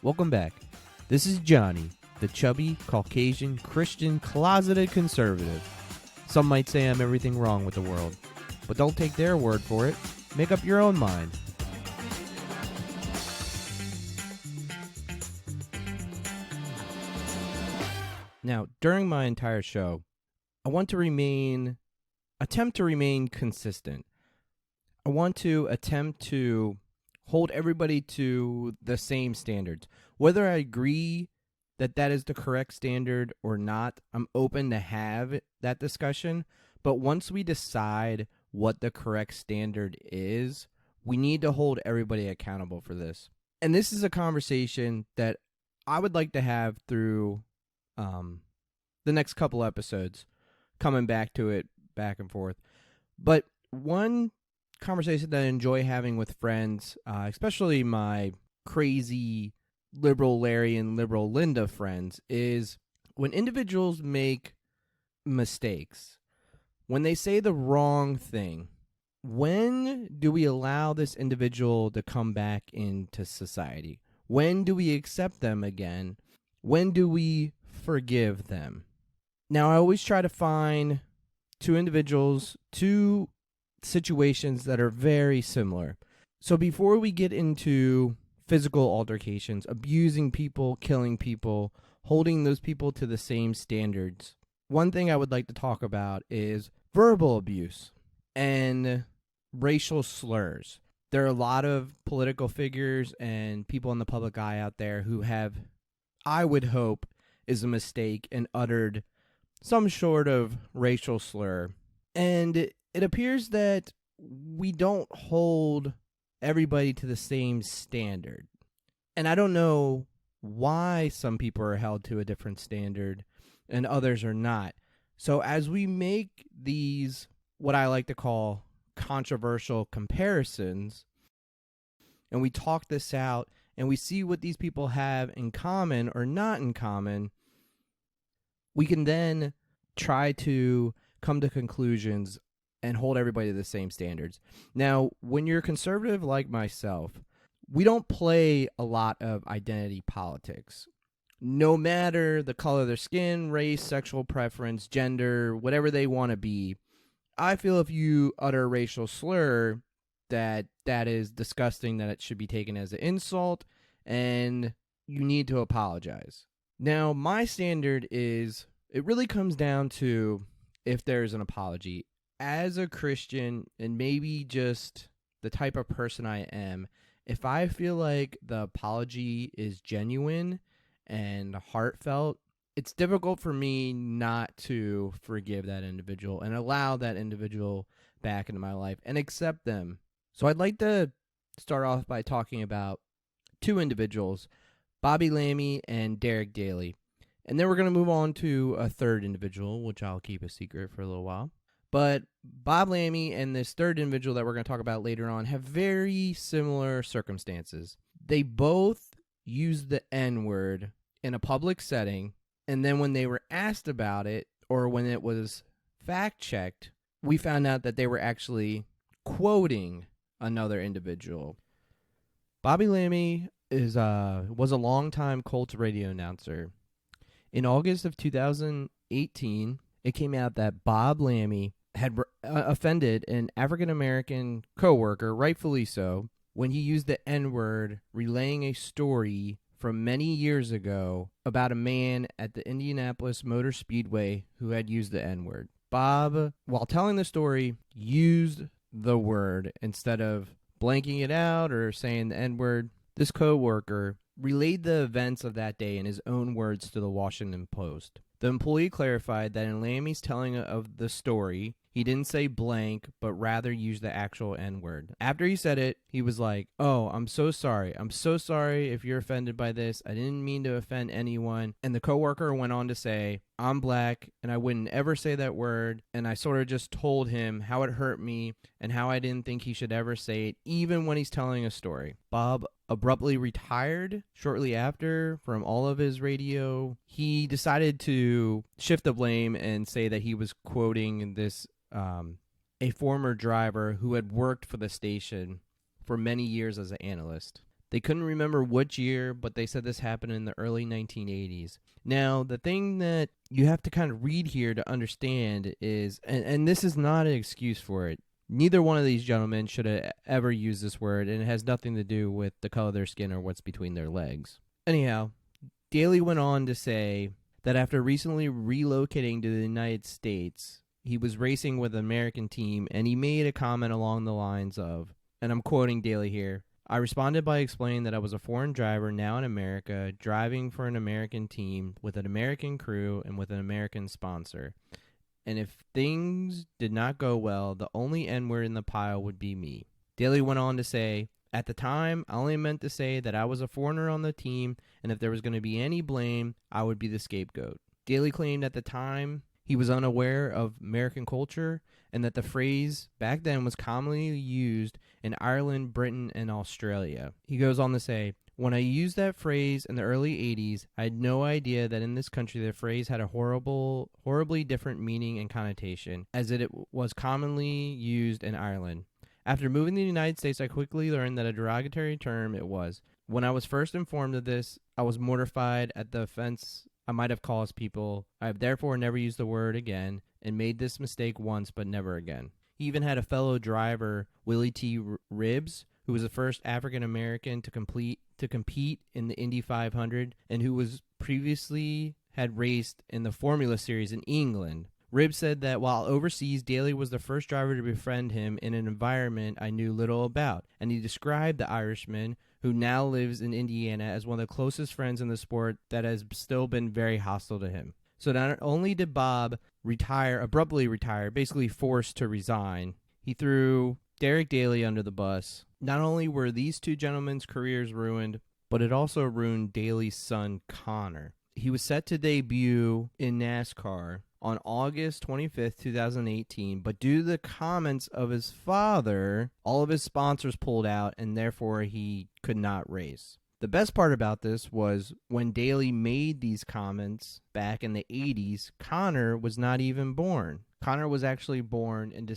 Welcome back. This is Johnny, the chubby, Caucasian, Christian, closeted conservative. Some might say I'm everything wrong with the world, but don't take their word for it. Make up your own mind. Now, during my entire show, I want to attempt to remain consistent. I want to attempt to hold everybody to the same standards. Whether I agree that that is the correct standard or not, I'm open to have that discussion. But once we decide what the correct standard is, we need to hold everybody accountable for this. And this is a conversation that I would like to have through the next couple episodes, coming back to it back and forth. But one conversation that I enjoy having with friends, especially my crazy liberal Larry and liberal Linda friends, is when individuals make mistakes, when they say the wrong thing, when do we allow this individual to come back into society? When do we accept them again? When do we forgive them? Now, I always try to find two situations that are very similar. So before we get into physical altercations, abusing people, killing people, holding those people to the same standards, one thing I would like to talk about is verbal abuse and racial slurs. There are a lot of political figures and people in the public eye out there who have, I would hope, is a mistake and uttered some sort of racial slur. And it appears that we don't hold everybody to the same standard. And I don't know why some people are held to a different standard and others are not. So as we make these, what I like to call controversial comparisons, and we talk this out and we see what these people have in common or not in common, we can then try to come to conclusions and hold everybody to the same standards. Now, when you're conservative like myself, we don't play a lot of identity politics. No matter the color of their skin, race, sexual preference, gender, whatever they want to be, I feel if you utter a racial slur, that is disgusting, that it should be taken as an insult, and you need to apologize. Now, my standard is, it really comes down to if there's an apology. As a Christian, and maybe just the type of person I am, if I feel like the apology is genuine and heartfelt, it's difficult for me not to forgive that individual and allow that individual back into my life and accept them. So I'd like to start off by talking about two individuals, Bobby Lammy and Derek Daly. And then we're going to move on to a third individual, which I'll keep a secret for a little while. But Bob Lammy and this third individual that we're going to talk about later on have very similar circumstances. They both used the N-word in a public setting, and then when they were asked about it, or when it was fact-checked, we found out that they were actually quoting another individual. Bobby Lammy was a longtime Colts radio announcer. In August of 2018, it came out that Bob Lammy had offended an African-American coworker, rightfully so, when he used the N-word relaying a story from many years ago about a man at the Indianapolis Motor Speedway who had used the N-word. Bob, while telling the story, used the word instead of blanking it out or saying the N-word. This coworker relayed the events of that day in his own words to the Washington Post. The employee clarified that in Lammy's telling of the story, he didn't say blank, but rather used the actual N-word. After he said it, he was like, "Oh, I'm so sorry. I'm so sorry if you're offended by this. I didn't mean to offend anyone." And the coworker went on to say, "I'm black, and I wouldn't ever say that word, and I sort of just told him how it hurt me and how I didn't think he should ever say it, even when he's telling a story." Bob abruptly retired shortly after from all of his radio. He decided to shift the blame and say that he was quoting this a former driver who had worked for the station for many years as an analyst. They couldn't remember which year, but they said this happened in the early 1980s. Now, the thing that you have to kind of read here to understand is, and this is not an excuse for it, neither one of these gentlemen should have ever used this word, and it has nothing to do with the color of their skin or what's between their legs. Anyhow, Daly went on to say that after recently relocating to the United States, he was racing with an American team, and he made a comment along the lines of, and I'm quoting Daly here, "I responded by explaining that I was a foreign driver now in America, driving for an American team with an American crew and with an American sponsor. And if things did not go well, the only N-word in the pile would be me." Daly went on to say, "At the time, I only meant to say that I was a foreigner on the team, and if there was going to be any blame, I would be the scapegoat." Daly claimed at the time he was unaware of American culture and that the phrase back then was commonly used in Ireland, Britain, and Australia. He goes on to say, "When I used that phrase in the early 80s, I had no idea that in this country the phrase had a horribly different meaning and connotation, as it was commonly used in Ireland. After moving to the United States, I quickly learned that a derogatory term it was. When I was first informed of this, I was mortified at the offense I might have caused people. I have therefore never used the word again and made this mistake once but never again." He even had a fellow driver, Willie T. Ribbs, who was the first African-American to compete in the Indy 500 and who was previously had raced in the Formula Series in England. Ribbs said that while overseas, Daly was the first driver to befriend him in an environment I knew little about, and he described the Irishman, who now lives in Indiana, as one of the closest friends in the sport that has still been very hostile to him. So not only did Bob abruptly retire, basically forced to resign, he threw Derek Daly under the bus. Not only were these two gentlemen's careers ruined, but it also ruined Daly's son, Connor. He was set to debut in NASCAR on August 25th, 2018, but due to the comments of his father, all of his sponsors pulled out, and therefore he could not race. The best part about this was when Daly made these comments back in the 80s, Connor was not even born. Connor was actually born in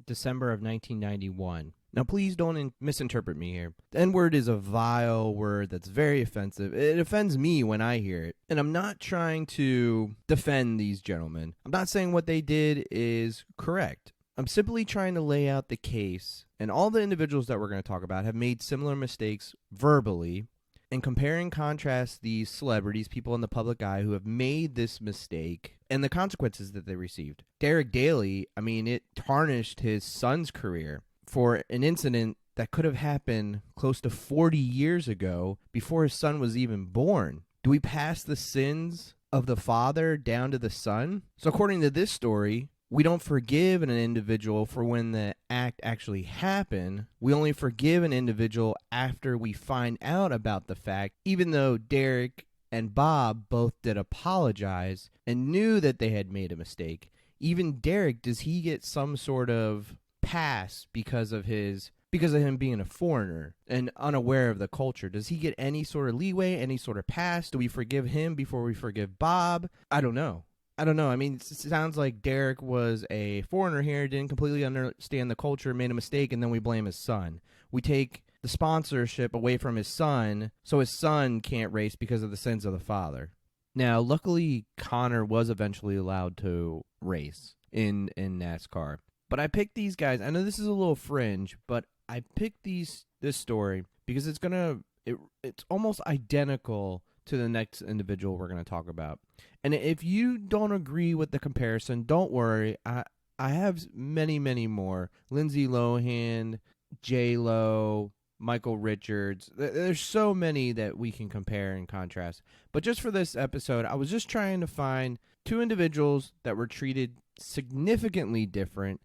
December of 1991. Now, please don't misinterpret me here. The N-word is a vile word that's very offensive. It offends me when I hear it. And I'm not trying to defend these gentlemen. I'm not saying what they did is correct. I'm simply trying to lay out the case. And all the individuals that we're going to talk about have made similar mistakes verbally. And compare and contrast these celebrities, people in the public eye who have made this mistake and the consequences that they received. Derek Daly, it tarnished his son's career for an incident that could have happened close to 40 years ago before his son was even born. Do we pass the sins of the father down to the son? So according to this story, we don't forgive an individual for when the act actually happened. We only forgive an individual after we find out about the fact, even though Derek and Bob both did apologize and knew that they had made a mistake. Even Derek, does he get some sort of pass because of him being a foreigner and unaware of the culture? Does he get any sort of leeway, any sort of pass? Do we forgive him before we forgive Bob? I don't know. It sounds like Derek was a foreigner here, didn't completely understand the culture, made a mistake, and then we blame his son. We take the sponsorship away from his son, so his son can't race because of the sins of the father. Now, luckily, Connor was eventually allowed to race in NASCAR. But I picked these guys. I know this is a little fringe, but I picked this story because it's almost identical to the next individual we're going to talk about. And if you don't agree with the comparison, don't worry. I have many, many more. Lindsay Lohan, J-Lo, Michael Richards. There's so many that we can compare and contrast. But just for this episode, I was just trying to find two individuals that were treated significantly different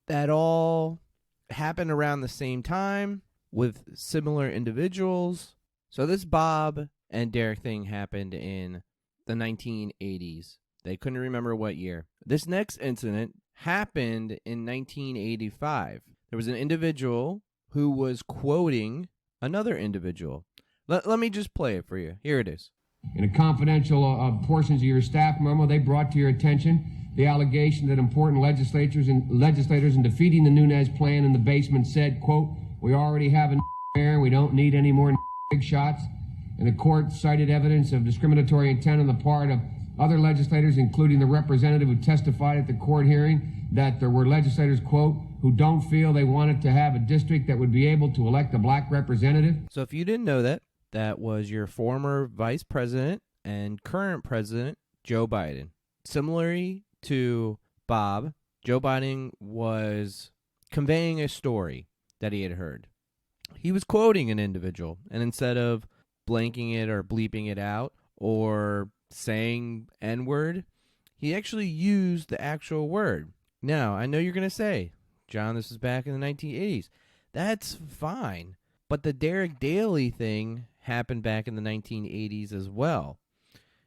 that all happened around the same time with similar individuals. So this Bob and Derek thing happened in the 1980s. They couldn't remember what year. This next incident happened in 1985. There was an individual who was quoting another individual. Let me just play it for you. Here it is. In a confidential portions of your staff memo, they brought to your attention the allegation that important legislators in defeating the Nunes plan in the basement said, quote, "We already have a mayor and we don't need any more big shots. And the court cited evidence of discriminatory intent on the part of other legislators, including the representative who testified at the court hearing that there were legislators, quote, who don't feel they wanted to have a district that would be able to elect a black representative. So if you didn't know that, that was your former vice president and current president, Joe Biden. Similarly to Bob, Joe Biden was conveying a story that he had heard. He was quoting an individual, and instead of blanking it or bleeping it out or saying N-word, he actually used the actual word. Now, I know you're going to say, John, this is back in the 1980s. That's fine. But the Derek Daly thing happened back in the 1980s as well.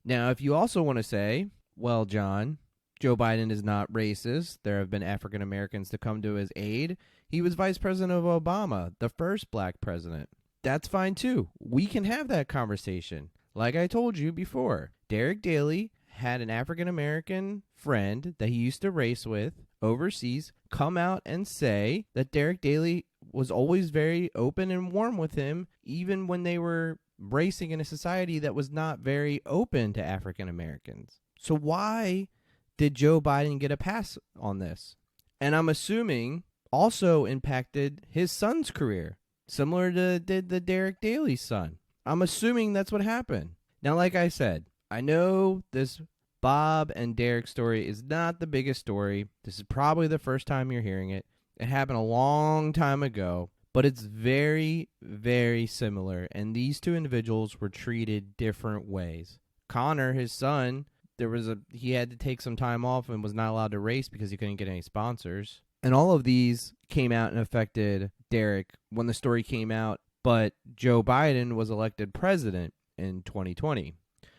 Now, if you also want to say, well, John, Joe Biden is not racist. There have been African Americans to come to his aid. He was vice president of Obama, the first black president. That's fine too. We can have that conversation. Like I told you before, Derek Daly had an African American friend that he used to race with overseas come out and say that Derek Daly was always very open and warm with him, even when they were racing in a society that was not very open to African Americans. So why did Joe Biden get a pass on this? And I'm assuming also impacted his son's career, similar to the Derek Daly son. I'm assuming that's what happened. Now, like I said, I know this Bob and Derek story is not the biggest story. This is probably the first time you're hearing it. It happened a long time ago, but it's very, very similar. And these two individuals were treated different ways. Connor, his son, he had to take some time off and was not allowed to race because he couldn't get any sponsors. And all of these came out and affected Derek when the story came out, but Joe Biden was elected president in 2020.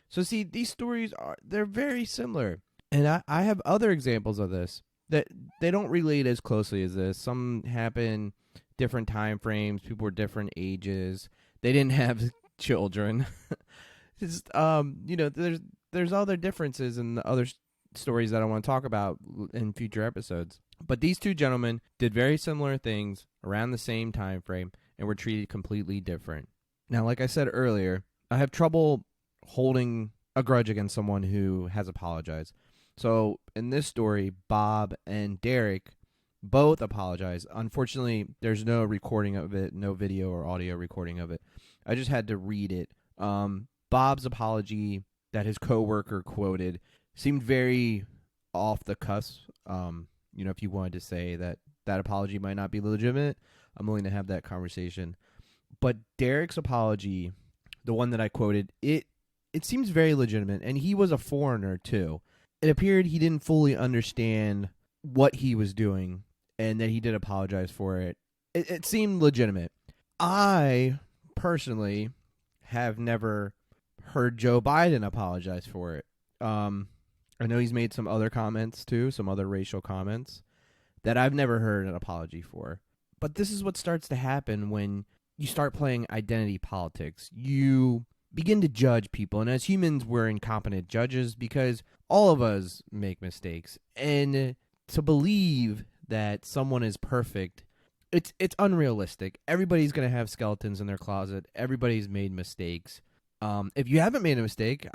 So see, these stories they're very similar. And I have other examples of this that they don't relate as closely as this. Some happen different time frames, people were different ages. They didn't have children. Just there's other differences in the other stories that I want to talk about in future episodes. But these two gentlemen did very similar things around the same time frame and were treated completely different. Now, like I said earlier, I have trouble holding a grudge against someone who has apologized. So in this story, Bob and Derek both apologized. Unfortunately, there's no recording of it, no video or audio recording of it. I just had to read it. Bob's apology that his coworker quoted seemed very off the cusp. If you wanted to say that apology might not be legitimate, I'm willing to have that conversation. But Derek's apology, the one that I quoted, it seems very legitimate, and he was a foreigner too. It appeared he didn't fully understand what he was doing, and that he did apologize for it. It seemed legitimate. I personally have never heard Joe Biden apologize for it. I know he's made some other comments too, some other racial comments that I've never heard an apology for. But this is what starts to happen when you start playing identity politics. You begin to judge people, and as humans, we're incompetent judges because all of us make mistakes. And to believe that someone is perfect, it's unrealistic. Everybody's going to have skeletons in their closet. Everybody's made mistakes. If you haven't made a mistake,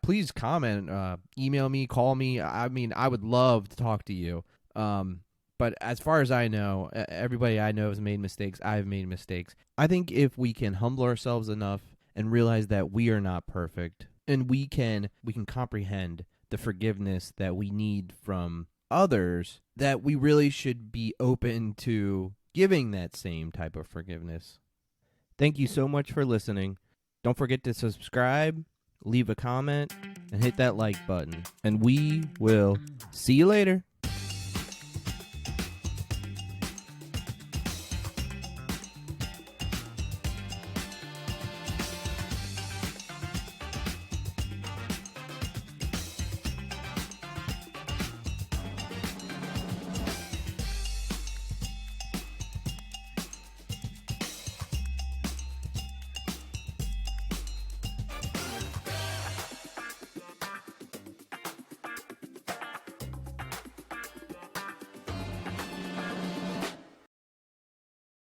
please comment, email me, call me. I mean, I would love to talk to you. But as far as I know, everybody I know has made mistakes. I've made mistakes. I think if we can humble ourselves enough and realize that we are not perfect, and we can comprehend the forgiveness that we need from others, that we really should be open to giving that same type of forgiveness. Thank you so much for listening. Don't forget to subscribe, leave a comment, and hit that like button. And we will see you later.